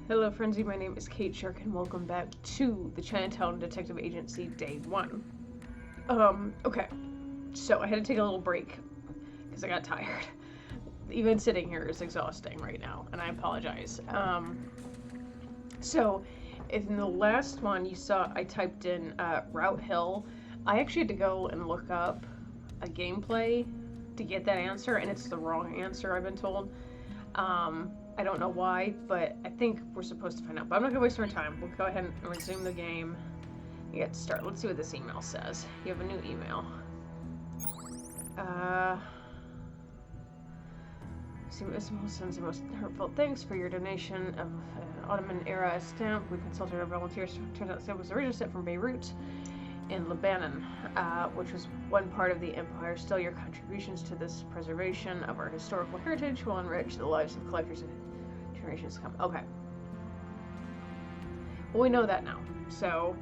Hello Frenzy, my name is Kate Shark and welcome back to the Chinatown Detective Agency Day 1. Okay, so I had to take a little break because I got tired. Even sitting here is exhausting right now, and I apologize. So in the last one you saw I typed in Route Hill. I actually had to go and look up a gameplay to get that answer, and it's the wrong answer, I've been told. I don't know why, but I think we're supposed to find out. But I'm not gonna waste our time. We'll go ahead and resume the game. You get to start. Let's see what this email says. You have a new email. Ismail sends the most heartfelt thanks for your donation of Ottoman era stamp. We consulted our volunteers. Turns out the stamp was originally sent from Beirut in Lebanon, which was one part of the empire. Still, your contributions to this preservation of our historical heritage will enrich the lives of collectors and generations to come. Okay. Well, we know that now. So,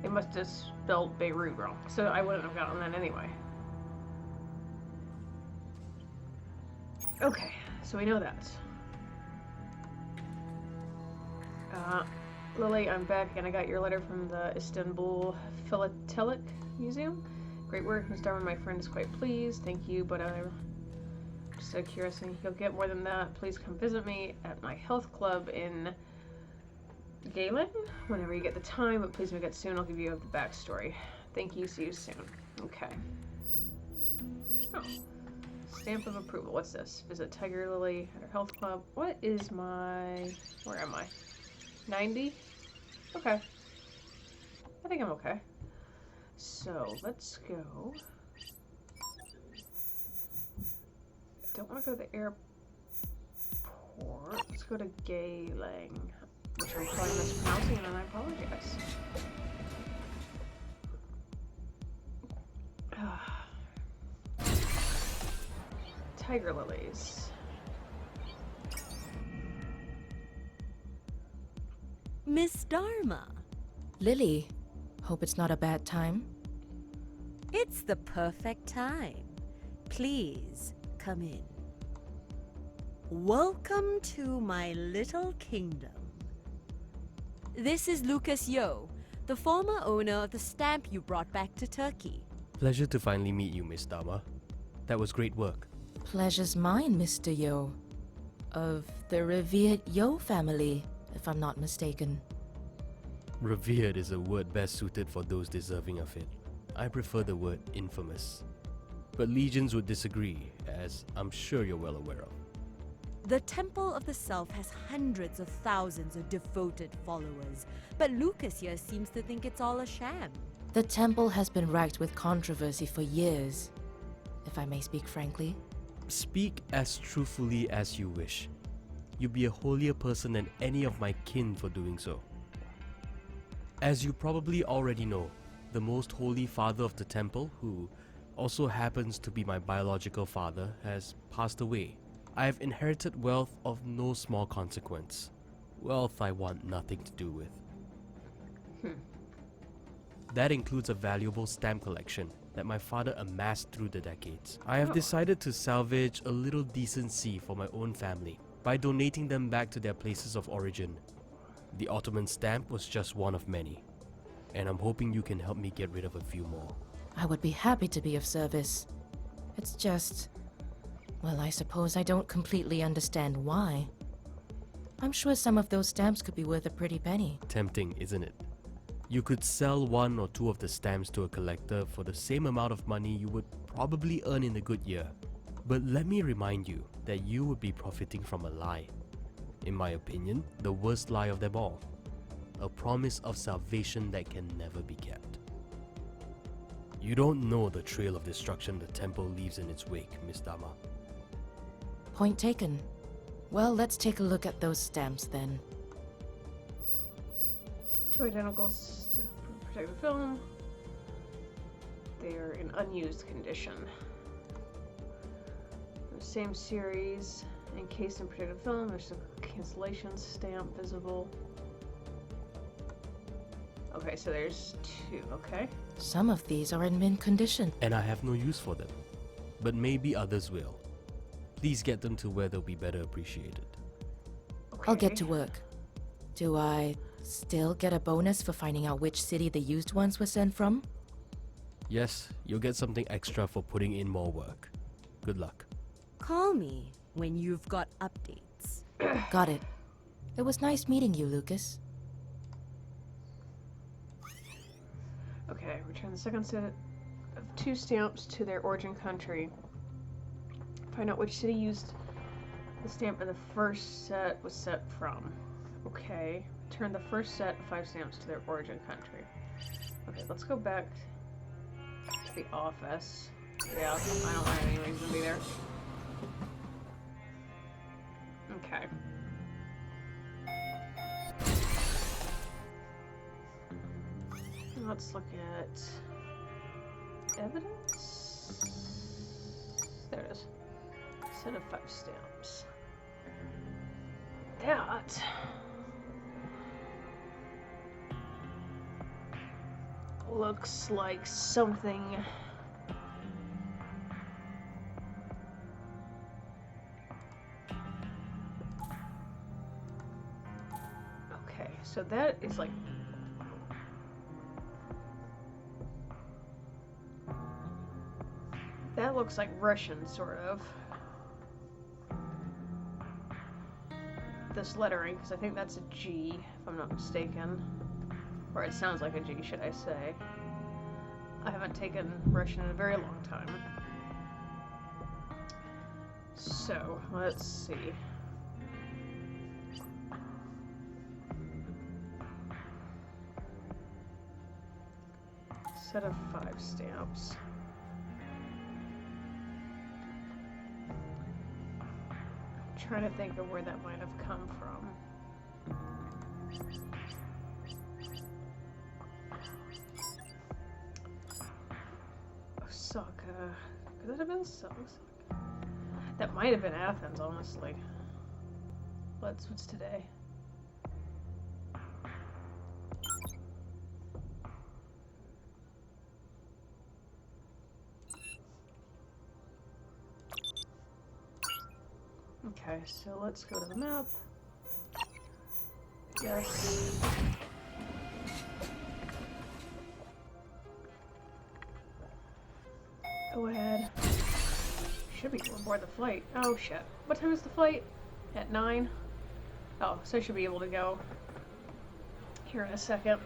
they must have spelled Beirut wrong. So I wouldn't have gotten that anyway. Okay, so we know that. Lily, I'm back, and I got your letter from the Istanbul Philatelic Museum. Great work, Ms. Darwin. My friend is quite pleased. Thank you, but I'm just out of curiosity. You'll get more than that. Please come visit me at my health club in Galen whenever you get the time, but please make it soon. I'll give you the backstory. Thank you. See you soon. Okay. Oh. Stamp of approval. What's this? Visit Tiger Lily at her health club. What is my... Where am I? 90? Okay. I think I'm okay. So, let's go. Don't want to go to the airport. Let's go to Gaylang, which I'm probably mispronouncing, and I apologize. Tiger lilies. Miss Dharma. Lily, hope it's not a bad time. It's the perfect time. Please come in. Welcome to my little kingdom. This is Lucas Yo, the former owner of the stamp you brought back to Turkey. Pleasure to finally meet you, Miss Dharma. That was great work. Pleasure's mine, Mr. Yo. Of the revered Yo family, if I'm not mistaken. Revered is a word best suited for those deserving of it. I prefer the word infamous. But legions would disagree, as I'm sure you're well aware of. The Temple of the Self has hundreds of thousands of devoted followers, but Lucas here seems to think it's all a sham. The temple has been racked with controversy for years, if I may speak frankly. Speak as truthfully as you wish. You'd be a holier person than any of my kin for doing so. As you probably already know, the most holy father of the temple, who also happens to be my biological father, has passed away. I have inherited wealth of no small consequence. Wealth I want nothing to do with. That includes a valuable stamp collection that my father amassed through the decades. I have decided to salvage a little decency for my own family by donating them back to their places of origin. The Ottoman stamp was just one of many, and I'm hoping you can help me get rid of a few more. I would be happy to be of service. It's just... well, I suppose I don't completely understand why. I'm sure some of those stamps could be worth a pretty penny. Tempting, isn't it? You could sell one or two of the stamps to a collector for the same amount of money you would probably earn in a good year. But let me remind you that you would be profiting from a lie. In my opinion, the worst lie of them all. A promise of salvation that can never be kept. You don't know the trail of destruction the temple leaves in its wake, Miss Dharma. Point taken. Well, let's take a look at those stamps then. Two identicals to protect the film. They're in unused condition. The same series, encased in protected film. There's a cancellation stamp visible. Okay, so there's two. Okay. Some of these are in mint condition. And I have no use for them. But maybe others will. Please get them to where they'll be better appreciated. Okay. I'll get to work. Do I still get a bonus for finding out which city the used ones were sent from? Yes, you'll get something extra for putting in more work. Good luck. Call me when you've got updates. Got it. It was nice meeting you, Lucas. Okay, return the second set of 2 stamps to their origin country. Find out which city used the stamp in the first set was sent from. Okay, return the first set of 5 stamps to their origin country. Okay, let's go back to the office. Yeah, I don't have any reason to be there. Okay. Let's look at evidence. There it is. Set of 5 stamps. That looks like something. Okay, so that is like that looks like Russian, sort of. This lettering, because I think that's a G, if I'm not mistaken. Or it sounds like a G, should I say. I haven't taken Russian in a very long time. So, let's see. Set of 5 stamps. Trying to think of where that might have come from. Osaka. Could that have been Osaka? That might have been Athens, honestly. What's today? Okay, so let's go to the map. Yes. Go ahead. Should be on board the flight. Oh shit. What time is the flight? At 9? Oh, so I should be able to go here in a second.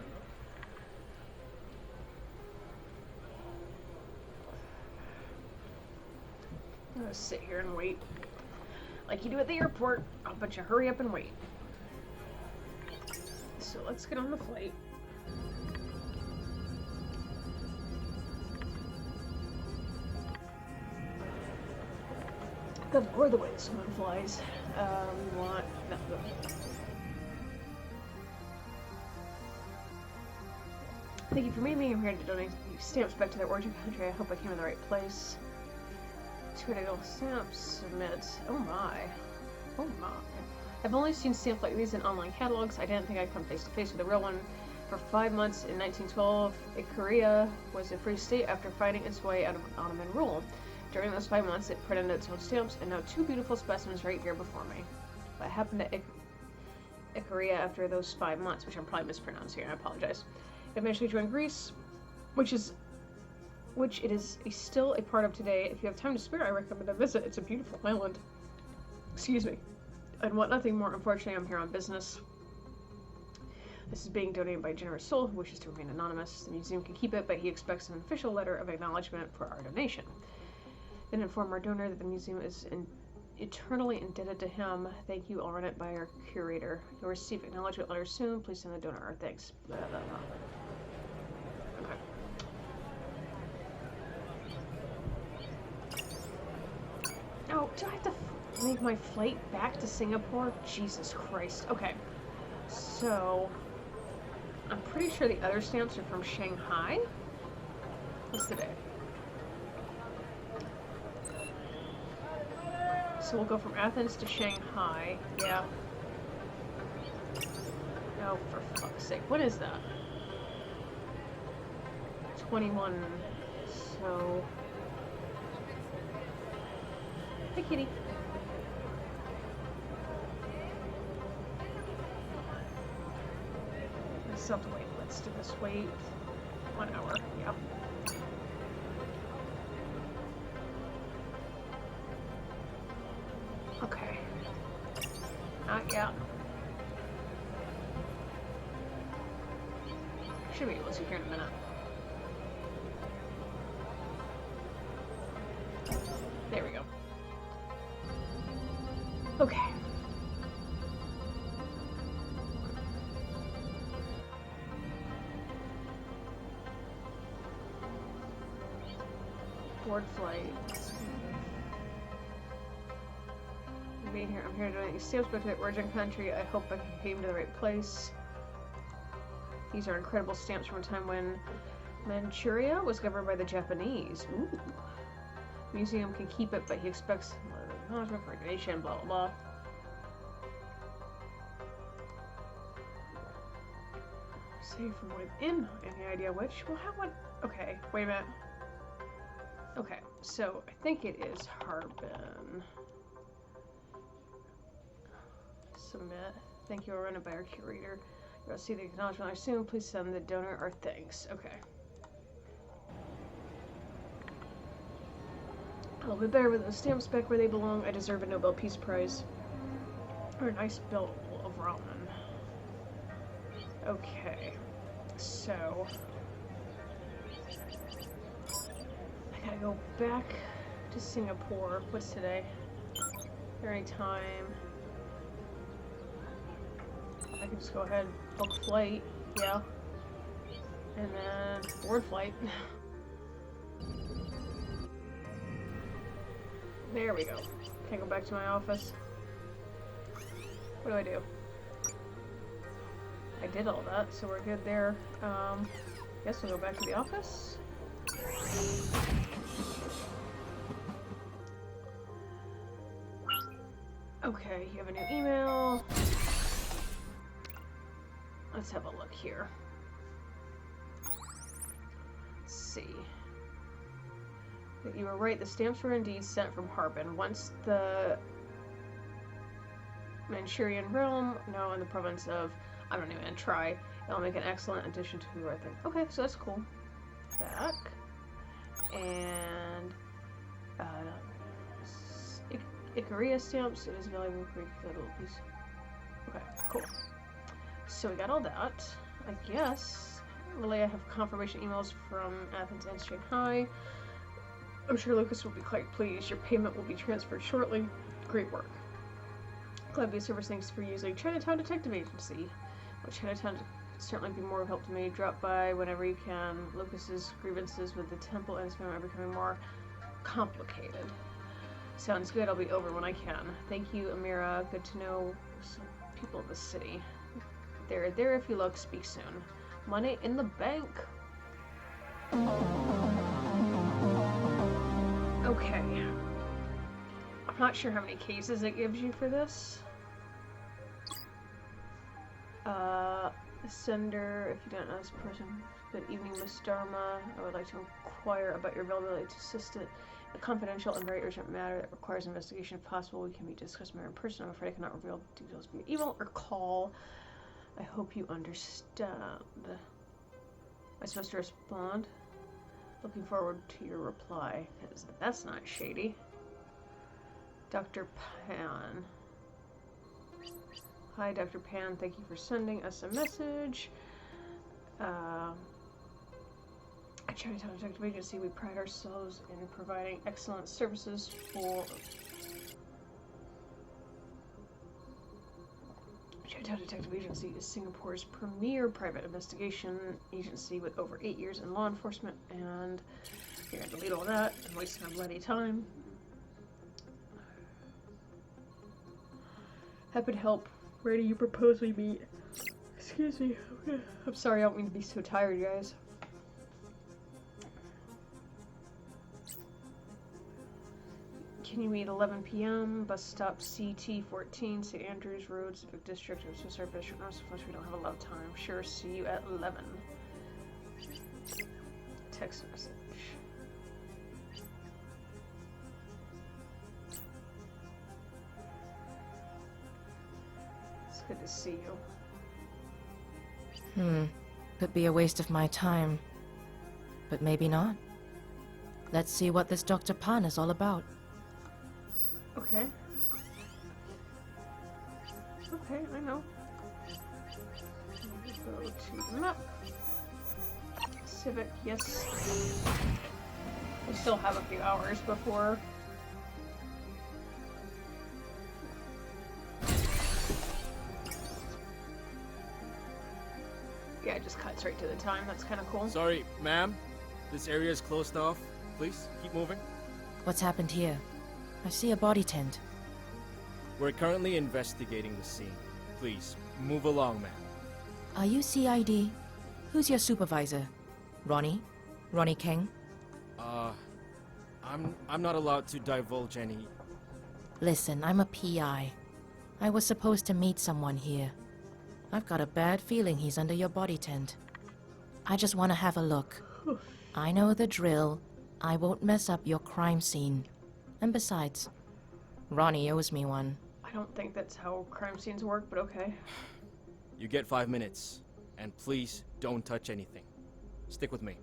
I'm gonna sit here and wait. Like you do at the airport, I'll bet you hurry up and wait. So let's get on the flight. Good lord, the way this one flies. We want... No, go. Thank you for meeting me. I'm here to donate stamps back to their origin country. I hope I came in the right place. 2 additional stamps. Submit. Oh my. Oh my. I've only seen stamps like these in online catalogs. I didn't think I'd come face to face with a real one. For 5 months in 1912, Ikaria was a free state after fighting its way out of Ottoman rule. During those 5 months, it printed its own stamps, and now 2 beautiful specimens right here before me. What happened to Ikaria after those 5 months, which I'm probably mispronouncing, I apologize. It eventually joined Greece, which it is still a part of today. If you have time to spare, I recommend a visit. It's a beautiful island. Excuse me. I'd want nothing more. Unfortunately, I'm here on business. This is being donated by a generous soul who wishes to remain anonymous. The museum can keep it, but he expects an official letter of acknowledgement for our donation. Then inform our donor that the museum is eternally indebted to him. Thank you. I'll run it by our curator. You'll receive acknowledgement letters soon. Please send the donor our thanks. Blah, blah, blah. Oh, do I have to make my flight back to Singapore? Jesus Christ. Okay. So, I'm pretty sure the other stamps are from Shanghai. What's the day? So we'll go from Athens to Shanghai. Yeah. Oh, for fuck's sake. What is that? 21. So... Hey, kitty. still have to wait. Let's do this. Wait 1 hour. Yeah. Okay. Not yet. Should be able to here in a minute. There we go. Okay. Board flight. Being here, I'm here to donate these stamps back to the origin country. I hope I came to the right place. These are incredible stamps from a time when Manchuria was governed by the Japanese. Ooh. Museum can keep it, but he expects acknowledgement for donation, blah blah blah. Save from within. Any idea which? Well, how one? Okay, wait a minute. Okay, so I think it is Harbin. Submit. Thank you. I'll run it by our curator. You'll see the acknowledgement I assume. Please send the donor our thanks. Okay. I'll be better with those stamps back where they belong. I deserve a Nobel Peace Prize. Or a nice bowl of ramen. Okay. So I gotta go back to Singapore. What's today? Very time. I can just go ahead and book flight, yeah. And then board flight. There we go. Can I go back to my office? What do I do? I did all that, so we're good there. Guess we'll go back to the office. Okay, you have a new email. Let's have a look here. Let's see. You were right, the stamps were indeed sent from Harbin. Once the Manchurian realm, now in the province of, I don't even try, it'll make an excellent addition to our thing. Okay, so that's cool. Back. And, Ikaria stamps, it is valuable for a little piece. Okay, cool. So we got all that. I guess. Really, I have confirmation emails from Athens and Shanghai. I'm sure Lucas will be quite pleased. Your payment will be transferred shortly. Great work. Columbia Service, thanks for using Chinatown Detective Agency. Well, Chinatown could certainly be more of help to me. Drop by whenever you can. Lucas's grievances with the temple and his family are becoming more complicated. Sounds good. I'll be over when I can. Thank you, Amira. Good to know some people of the city. They're there if you look. Speak soon. Money in the bank. Okay. I'm not sure how many cases it gives you for this. Sender, if you don't know this person. Good evening, Miss Dharma. I would like to inquire about your availability to assist in a confidential and very urgent matter that requires investigation if possible. We can be discussed more in person. I'm afraid I cannot reveal details via email or call. I hope you understand. Am I supposed to respond? Looking forward to your reply, because that's not shady. Dr. Pan. Hi, Dr. Pan. Thank you for sending us a message. At Chinatown Detective Agency, we pride ourselves in providing excellent services for... Chinatown Detective Agency is Singapore's premier private investigation agency with over 8 years in law enforcement, and you're going to delete all that. I'm wasting my bloody time. Happy to help. Where do you propose we meet? Excuse me. I'm sorry, I don't mean to be so tired, guys. Can you meet 11 p.m. Bus stop CT14, St. Andrews Road, Civic District. I'm so sorry, but we don't have a lot of time. Sure, see you at 11. Text message. It's good to see you. Could be a waste of my time. But maybe not. Let's see what this Dr. Pan is all about. Okay. Okay, I know. Go to map. Civic, yes. We still have a few hours before. Yeah, it just cuts right to the time. That's kind of cool. Sorry, ma'am. This area is closed off. Please, keep moving. What's happened here? I see a body tent. We're currently investigating the scene. Please, move along, ma'am. Are you CID? Who's your supervisor? Ronnie? Ronnie King? I'm not allowed to divulge any... Listen, I'm a PI. I was supposed to meet someone here. I've got a bad feeling he's under your body tent. I just want to have a look. I know the drill. I won't mess up your crime scene. And besides, Ronnie owes me one. I don't think that's how crime scenes work, but okay. You get 5 minutes. And please, don't touch anything. Stick with me.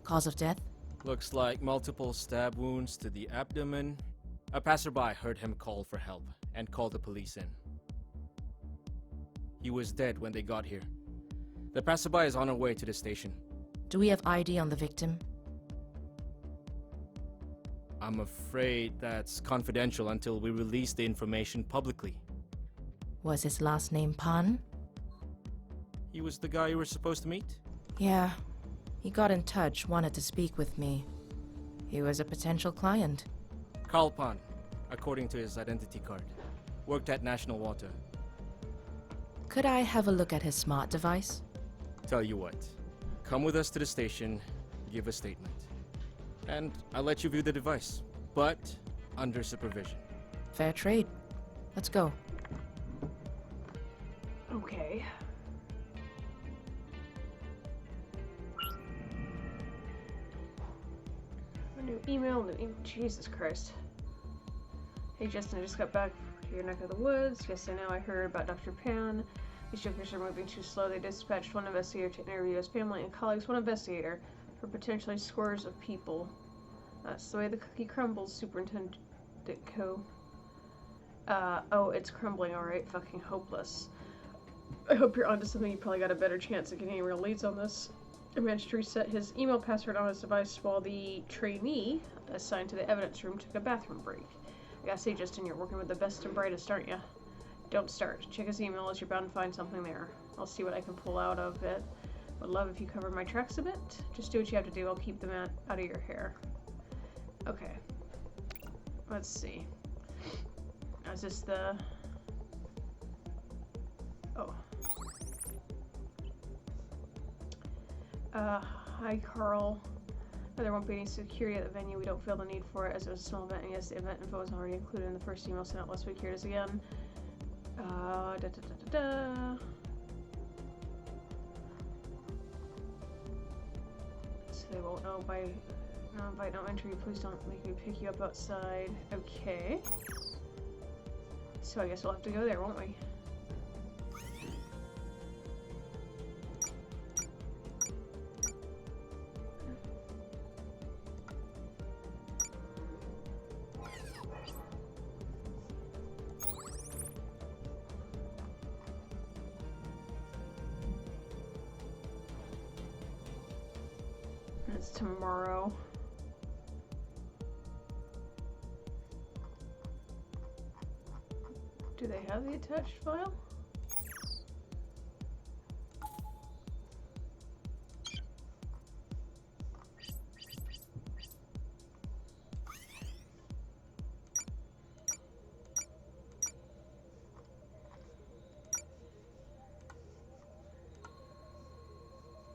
Cause of death? Looks like multiple stab wounds to the abdomen. A passerby heard him call for help and called the police in. He was dead when they got here. The passerby is on her way to the station. Do we have ID on the victim? I'm afraid that's confidential until we release the information publicly. Was his last name Pan? He was the guy you were supposed to meet? Yeah. He got in touch, wanted to speak with me. He was a potential client. Carl Pan, according to his identity card. Worked at National Water. Could I have a look at his smart device? Tell you what, come with us to the station, give a statement. And I'll let you view the device, but under supervision. Fair trade. Let's go. Okay. New email. Jesus Christ. Hey Justin, I just got back to your neck of the woods. Yes, I know. I heard about Dr. Pan. These jokers are moving too slow. They dispatched one investigator to interview his family and colleagues. One investigator for potentially scores of people. That's the way the cookie crumbles, Superintendent Co. Oh, it's crumbling, alright. Fucking hopeless. I hope you're onto something. You probably got a better chance of getting any real leads on this. I managed to reset his email password on his device while the trainee assigned to the evidence room took a bathroom break. I gotta say, Justin, you're working with the best and brightest, aren't you? Don't start. Check his email as you're bound to find something there. I'll see what I can pull out of it. Would love if you covered my tracks a bit. Just do what you have to do. I'll keep them out of your hair. Okay. Let's see. Is this the... Oh. Hi Carl. No, there won't be any security at the venue. We don't feel the need for it as it was a small event, and yes, the event info was already included in the first email sent out last week. Here it is again. So they won't know by no invite, no entry. Please don't make me pick you up outside. Okay. So I guess we'll have to go there, won't we? It's tomorrow. Do they have the attached file?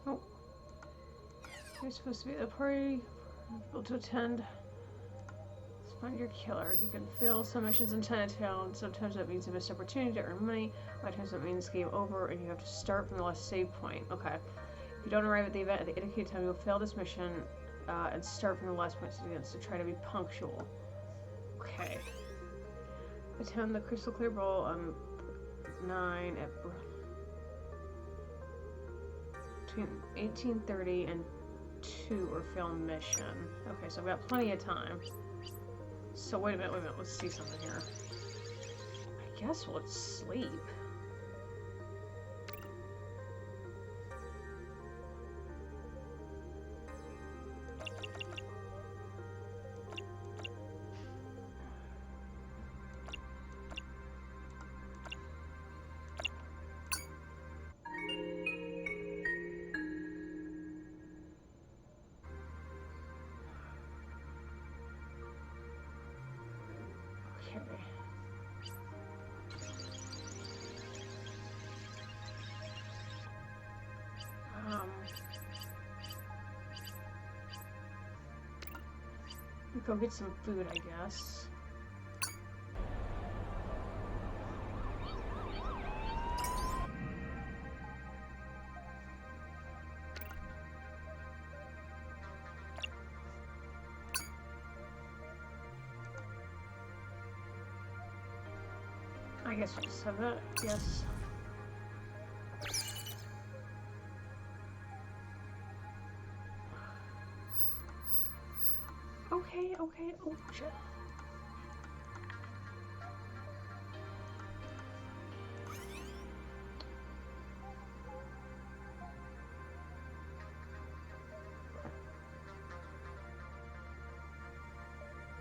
Oh. You're supposed to be at the party. Able to attend. Find your killer. You can fail some missions in Chinatown. Sometimes that means a missed opportunity to earn money. Other times that means game over and you have to start from the last save point. Okay. If you don't arrive at the event at the indicated time, you'll fail this mission and start from the last point again, so try to be punctual. Okay. Attend the Crystal Clear Bowl on 9 at between 18:30 and 2 or fail mission. Okay, so I've got plenty of time. So wait a minute, let's see something here. I guess we'll sleep. Go get some food, I guess. I guess we'll just have that, yes. Okay, oh shit.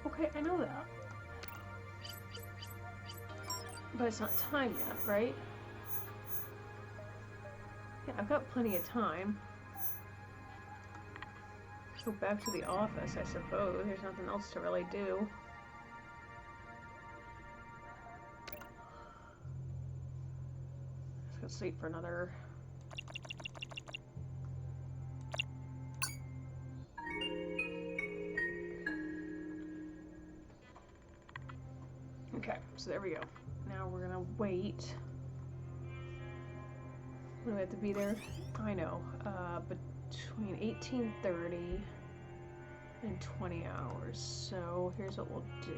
Okay, I know that. But it's not time yet, right? Yeah, I've got plenty of time. Go back to the office, I suppose. There's nothing else to really do. Let's go sleep for another... Okay, so there we go. Now we're gonna wait. When do we have to be there? I know. Between 18:30 and 20 hours. So here's what we'll do.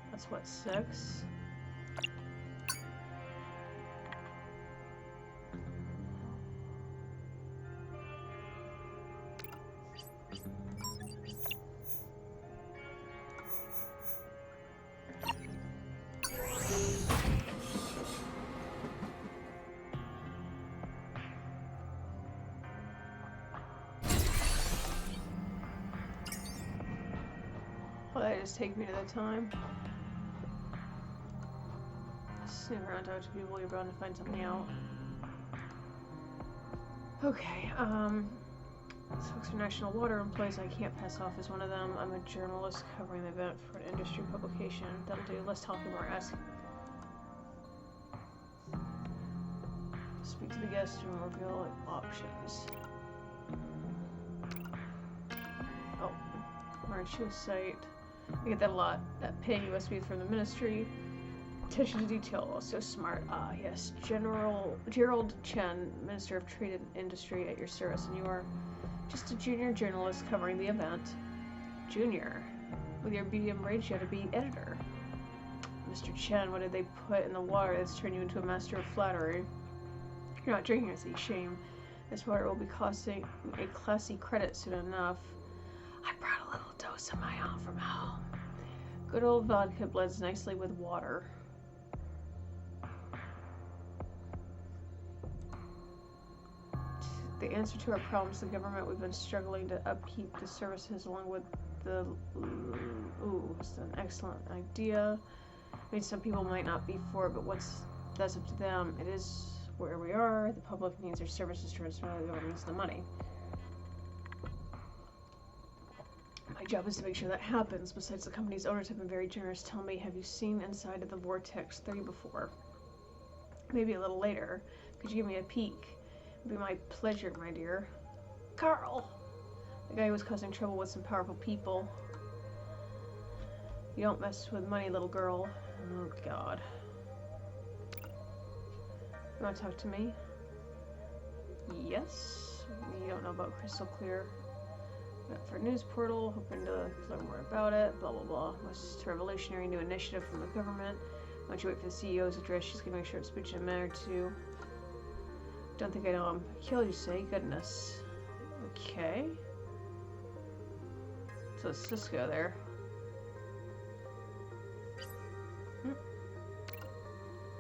That's what, 6? Well, that just take me to the time. Snoop around, talk to people, you're bound to find something out. Okay, folks for National Water Employees I can't pass off as one of them. I'm a journalist covering the event for an industry publication. That'll do, less talking, more asking. Speak to the guests and reveal options. Oh, Orange Shoe site. I get that a lot. That paying USB from the ministry. Attention to detail, also smart. Ah, yes. Gerald Chen, Minister of Trade and Industry, at your service, and you are just a junior journalist covering the event. Junior. With your medium range, you have to be editor. Mr. Chen, what did they put in the water that's turned you into a master of flattery? You're not drinking, I see. Shame. This water will be costing a classy credit soon enough. I brought a little dose of my own from home. Good old vodka blends nicely with water. The answer to our problems, the government, we've been struggling to upkeep the services along with the... Ooh, it's an excellent idea. I mean, some people might not be for it, but that's up to them. It is where we are. The public needs our services to run smoothly, the government needs the money. My job is to make sure that happens. Besides, the company's owners have been very generous. Tell me, have you seen inside of the Vortex 30 before? Maybe a little later. Could you give me a peek? It'd be my pleasure, my dear. Carl! The guy who was causing trouble with some powerful people. You don't mess with money, little girl. Oh, God. You want to talk to me? Yes. You don't know about Crystal Clear. Went for a news portal, hoping to learn more about it. Blah blah blah. Most revolutionary new initiative from the government. Why don't you wait for the CEO's address? She's gonna make sure it's speech in a minute or two. Don't think I know him. Kill, you say? Goodness. Okay. So it's Cisco there.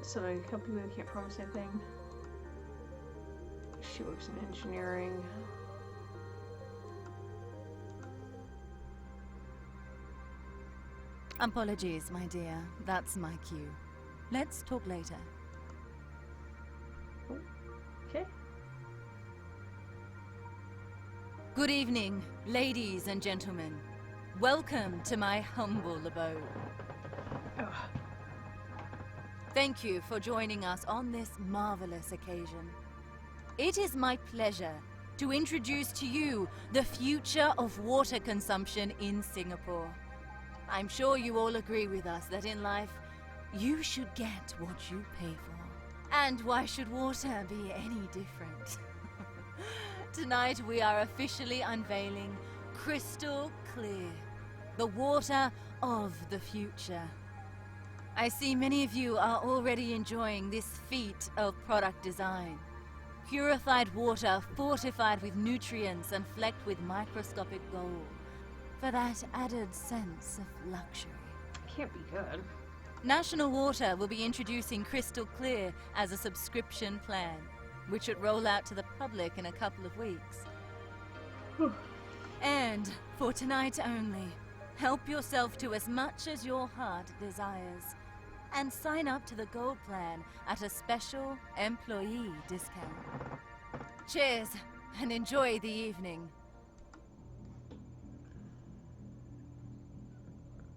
So a company that can't promise anything. She works in engineering. Apologies, my dear. That's my cue. Let's talk later. Okay. Good evening, ladies and gentlemen. Welcome to my humble abode. Oh. Thank you for joining us on this marvelous occasion. It is my pleasure to introduce to you the future of water consumption in Singapore. I'm sure you all agree with us that in life, you should get what you pay for. And why should water be any different? Tonight we are officially unveiling Crystal Clear, the water of the future. I see many of you are already enjoying this feat of product design. Purified water fortified with nutrients and flecked with microscopic gold, for that added sense of luxury. Can't be good. National Water will be introducing Crystal Clear as a subscription plan, which should roll out to the public in a couple of weeks. And for tonight only, help yourself to as much as your heart desires, and sign up to the Gold Plan at a special employee discount. Cheers, and enjoy the evening.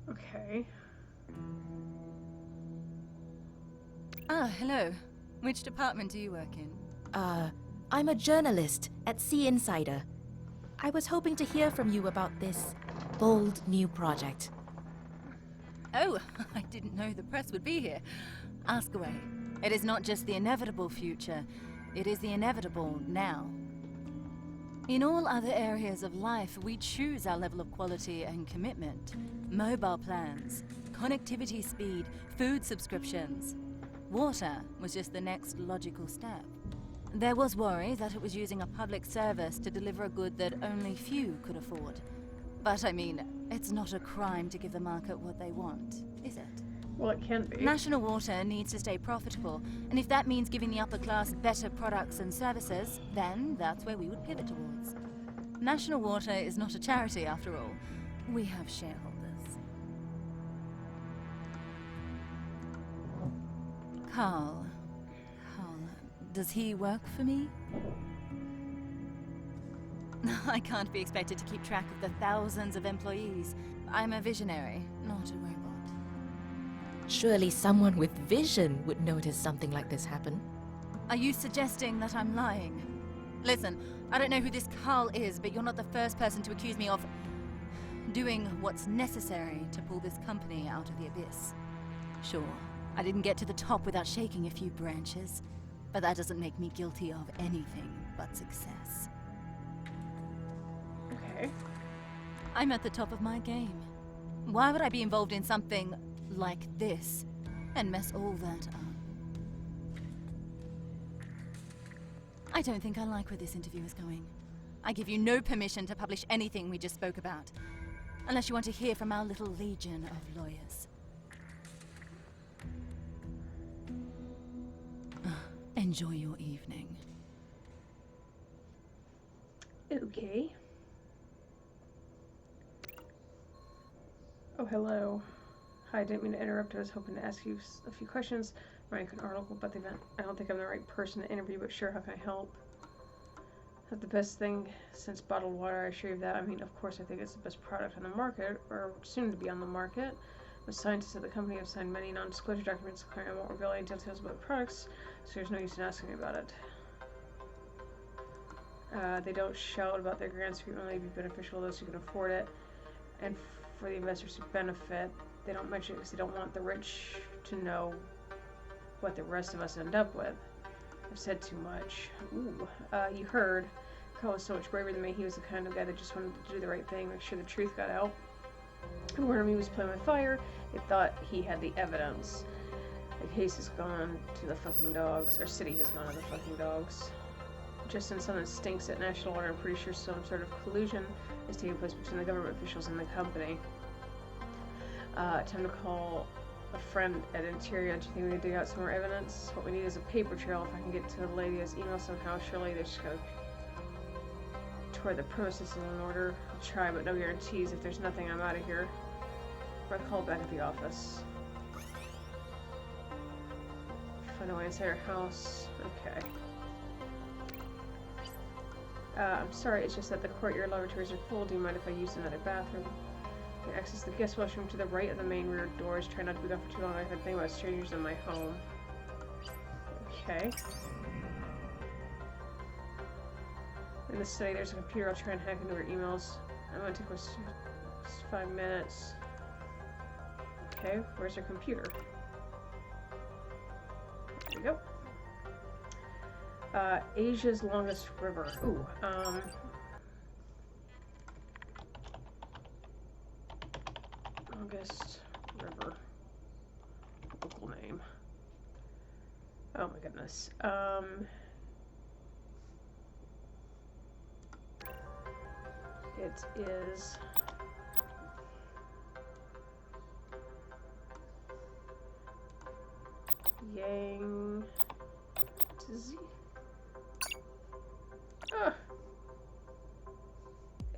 Okay. Ah, hello. Which department do you work in? I'm a journalist at Sea Insider. I was hoping to hear from you about this bold new project. Oh, I didn't know the press would be here. Ask away. It is not just the inevitable future, it is the inevitable now. In all other areas of life, we choose our level of quality and commitment. Mobile plans, connectivity speed, food subscriptions. Water was just the next logical step. There was worry that it was using a public service to deliver a good that only few could afford. But I mean, it's not a crime to give the market what they want, is it? Well, it can be. National Water needs to stay profitable, and if that means giving the upper class better products and services, then that's where we would pivot towards. National Water is not a charity, after all. We have shareholders. Carl, does he work for me? I can't be expected to keep track of the thousands of employees. I'm a visionary, not a robot. Surely someone with vision would notice something like this happen. Are you suggesting that I'm lying? Listen, I don't know who this Carl is, but you're not the first person to accuse me of doing what's necessary to pull this company out of the abyss. Sure, I didn't get to the top without shaking a few branches, but that doesn't make me guilty of anything but success. Okay. I'm at the top of my game. Why would I be involved in something like this and mess all that up? I don't think I like where this interview is going. I give you no permission to publish anything we just spoke about, unless you want to hear from our little legion of lawyers. Enjoy your evening. Okay. Oh, hello. Hi, I didn't mean to interrupt. I was hoping to ask you a few questions. Writing an article about the event. I don't think I'm the right person to interview, but sure, how can I help? Not the best thing since bottled water, I assure you that. I mean, of course, I think it's the best product on the market, or soon to be on the market. As scientists at the company have signed many non-disclosure documents declaring I won't reveal any details about the products, so there's no use in asking me about it. They don't shout about their grants to only be beneficial to those who can afford it, and for the investors who benefit. They don't mention it because they don't want the rich to know what the rest of us end up with. I've said too much. Ooh, you heard. Carl was so much braver than me. He was the kind of guy that just wanted to do the right thing, make sure the truth got out. And warned me he was playing with fire. They thought he had the evidence. The case has gone to the fucking dogs. Our city has gone to the fucking dogs. Justin, something stinks at National Order. I'm pretty sure some sort of collusion is taking place between the government officials and the company. Time to call a friend at Interior. Do you think we can dig out some more evidence? What we need is a paper trail. If I can get to the lady's email somehow, surely they just gotta tour the premises in order. I'll try, but no guarantees. If there's nothing, I'm out of here. Or I'll call back at the office. Find a way inside her house. Okay. I'm sorry, it's just that the courtyard lavatories are full. Do you mind if I use another bathroom? You can access the guest washroom to the right of the main rear doors. Try not to be gone for too long. I've been thinking about strangers in my home. Okay. In the study, there's a computer. I'll try and hack into her emails. I'm gonna take us 5 minutes. Okay, where's her computer? There we go. Asia's longest river. Ooh, longest river. Local name. Oh my goodness. It is Yangtze.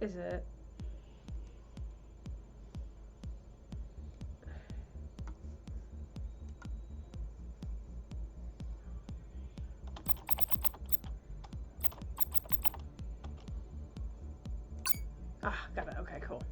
Is it? Got it. Okay, cool.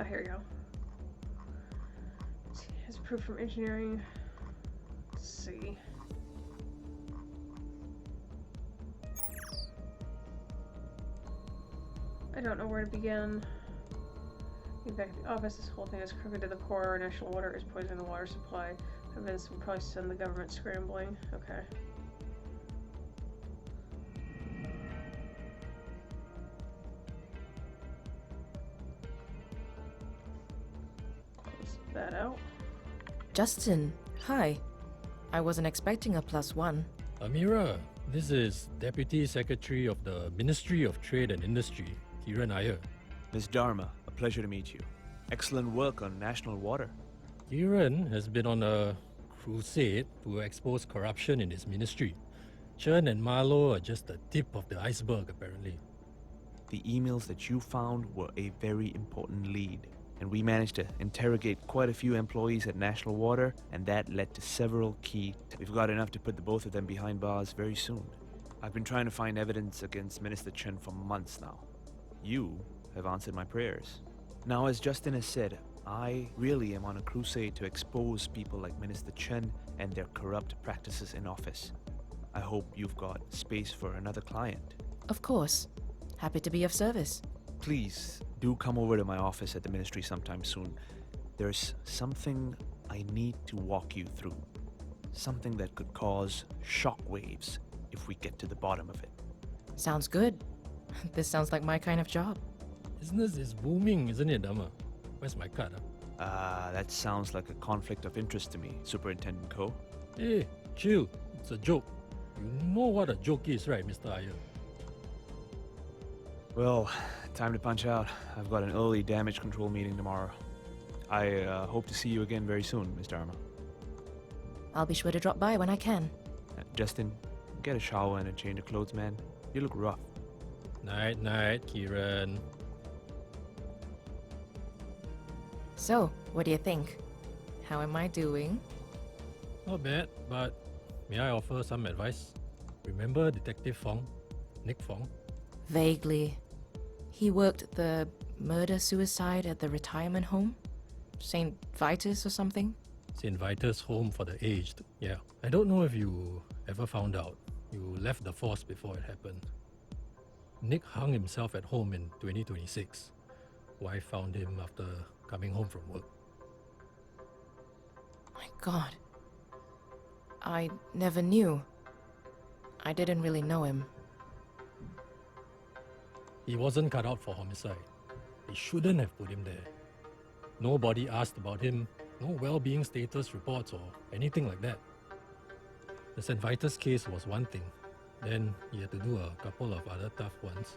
Here we go. Has proof from engineering. Let's see. I don't know where to begin. Get back at the office. This whole thing is crooked to the core. National Water is poisoning the water supply. Evidence will probably send the government scrambling. Okay. Close that out. Justin, hi. I wasn't expecting a +1. Amira, this is Deputy Secretary of the Ministry of Trade and Industry, Kiran Iyer. Ms. Dharma, a pleasure to meet you. Excellent work on national water. Kiran has been on a crusade to expose corruption in his ministry. Chen and Marlo are just the tip of the iceberg, apparently. The emails that you found were a very important lead, and we managed to interrogate quite a few employees at National Water, and that led to several key. We've got enough to put the both of them behind bars very soon. I've been trying to find evidence against Minister Chen for months now. You have answered my prayers. Now, as Justin has said, I really am on a crusade to expose people like Minister Chen and their corrupt practices in office. I hope you've got space for another client. Of course. Happy to be of service. Please do come over to my office at the ministry sometime soon. There's something I need to walk you through. Something that could cause shockwaves if we get to the bottom of it. Sounds good. This sounds like my kind of job. Business is booming, isn't it, Dharma? Where's my card? That sounds like a conflict of interest to me, Superintendent Ko. Hey, chill. It's a joke. You know what a joke is, right, Mr. Iyer? Well, time to punch out. I've got an early damage control meeting tomorrow. I hope to see you again very soon, Ms. Dharma. I'll be sure to drop by when I can. Justin, get a shower and a change of clothes, man. You look rough. Night, night, Kiran. So, what do you think? How am I doing? Not bad, but may I offer some advice? Remember Detective Fong? Nick Fong? Vaguely. He worked the murder-suicide at the retirement home? St. Vitus or something? St. Vitus Home for the Aged. Yeah. I don't know if you ever found out. You left the force before it happened. Nick hung himself at home in 2026. Wife found him after coming home from work. My God. I never knew. I didn't really know him. He wasn't cut out for homicide. They shouldn't have put him there. Nobody asked about him, no well-being status reports or anything like that. The St. Vitus case was one thing. Then he had to do a couple of other tough ones.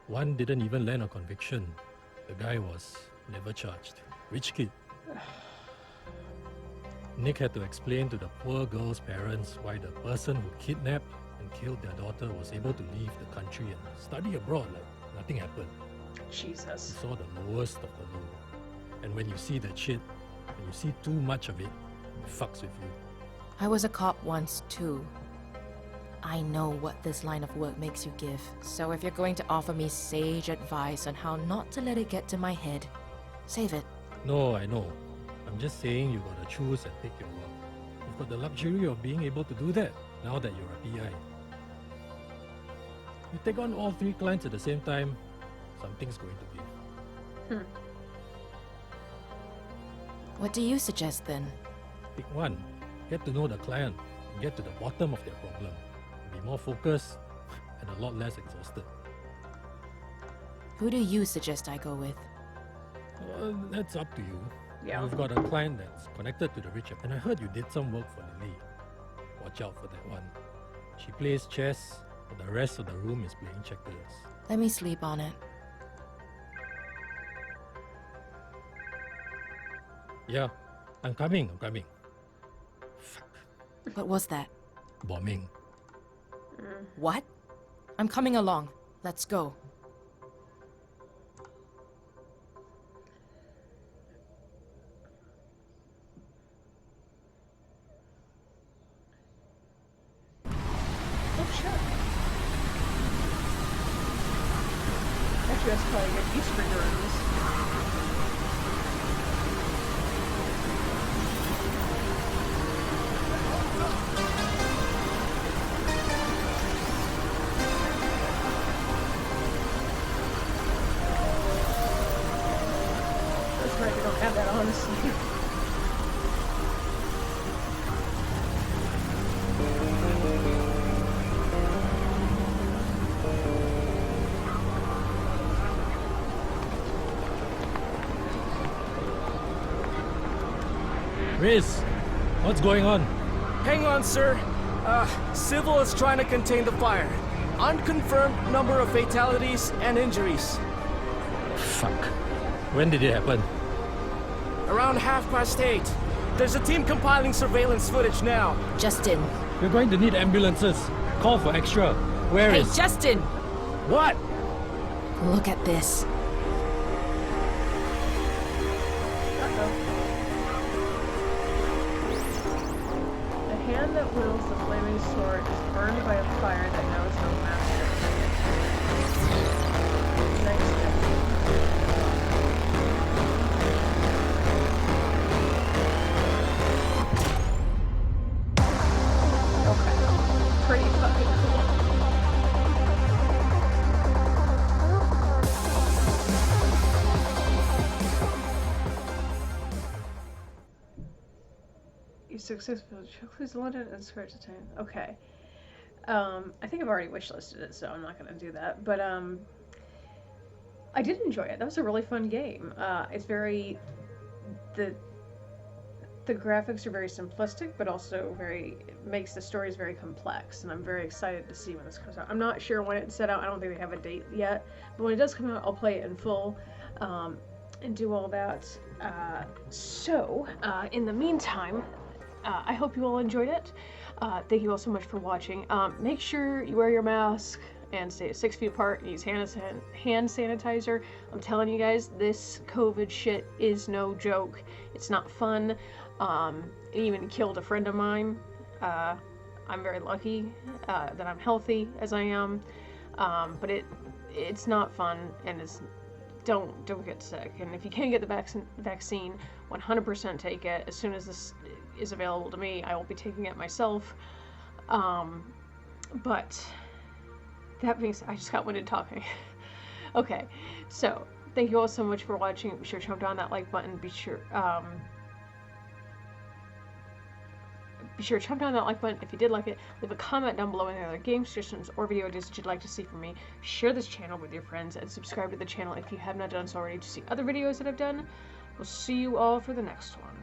One didn't even land a conviction. The guy was never charged. Rich kid. Nick had to explain to the poor girl's parents why the person who kidnapped and killed their daughter was able to leave the country and study abroad like nothing happened. Jesus. He saw the lowest of the low. And when you see that shit, when you see too much of it, it fucks with you. I was a cop once, too. I know what this line of work makes you give. So if you're going to offer me sage advice on how not to let it get to my head, save it. No, I know. I'm just saying you gotta choose and pick your work. You've got the luxury of being able to do that now that you're a PI. You take on all 3 clients at the same time, something's going to give. What do you suggest then? Pick one. Get to know the client and get to the bottom of their problem. Be more focused and a lot less exhausted. Who do you suggest I go with? That's up to you. Yeah. You've got a client that's connected to the rich, and I heard you did some work for Lily. Watch out for that one. She plays chess, but the rest of the room is playing checkers. Let me sleep on it. Yeah, I'm coming. Fuck. What was that? Bombing. What? I'm coming along. Let's go. Oh, shit. Actually, that's probably a good use for drones. That's right, we don't have that, honestly. Riz, what's going on? Hang on, sir. Civil is trying to contain the fire. Unconfirmed number of fatalities and injuries. Fuck. When did it happen? Around 8:30. There's a team compiling surveillance footage now. Justin. We're going to need ambulances. Call for extra. Where Hey, is... Justin! What? Look at this. The hand that wields the flaming sword is burned by a fire that knows no master. Next step. Okay. Pretty fucking cool. You successfully chose London and Square to Town. Okay. I think I've already wishlisted it, so I'm not going to do that. But I did enjoy it. That was a really fun game. It's very the graphics are very simplistic, but also it makes the stories very complex, and I'm very excited to see when this comes out. I'm not sure when it's set out. I don't think they have a date yet, but when it does come out, I'll play it in full and do all that. In the meantime, I hope you all enjoyed it. Thank you all so much for watching. Make sure you wear your mask and stay 6 feet apart and use hand sanitizer. I'm telling you guys, this COVID shit is no joke. It's not fun. It even killed a friend of mine. I'm very lucky that I'm healthy as I am, but it's not fun, and it's don't get sick. And if you can't get the vaccine, 100% take it. As soon as this is available to me, I will be taking it myself. But that being said, I just got winded talking. Okay, so thank you all so much for watching. Be sure to jump down that like button. Be sure to jump down that like button if you did like it. Leave a comment down below any other game suggestions or video ideas that you'd like to see from me. Share this channel with your friends and subscribe to the channel if you have not done so already to see other videos that I've done. We'll see you all for the next one.